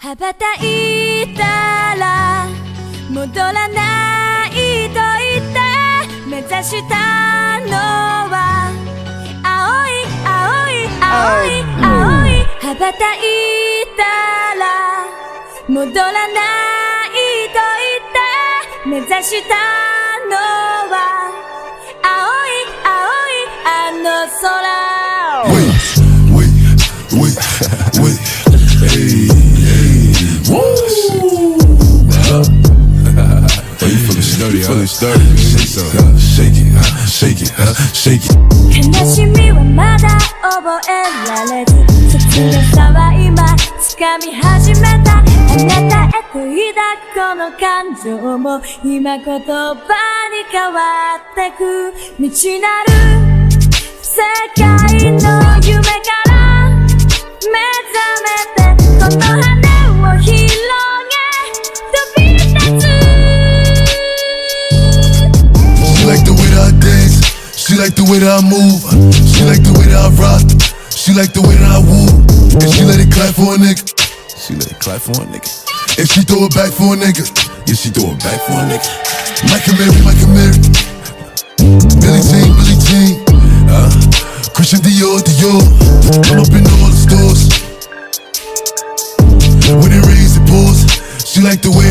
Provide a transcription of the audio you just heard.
羽ばたいたら戻らないと言って目指したのは青い青い青い青い羽ばたいたら戻らないと言って目指したのは青い青いあの空 Wait, hey, woo! Oh, you feeling sturdy, you feeling sturdy. Shake it, shake it. 悲しみはまだ覚えられず切なさは今掴み始めたあなたへと抱くこの感情も今言葉に変わってく未知なる世界の夢から目覚めてこの羽を広げ飛び立つ She like the way that I dance, she like the way that I move, she like the way that I rock, she like the way that I woo, and she let it clap for a nigga, she let it clap for a nigga, and she throw it back for a nigga, yeah she throw it back for a nigga, Michael Mary, Billie Jean, Christian Dior, I'm up in all the stores, when it rains it pours, she like the way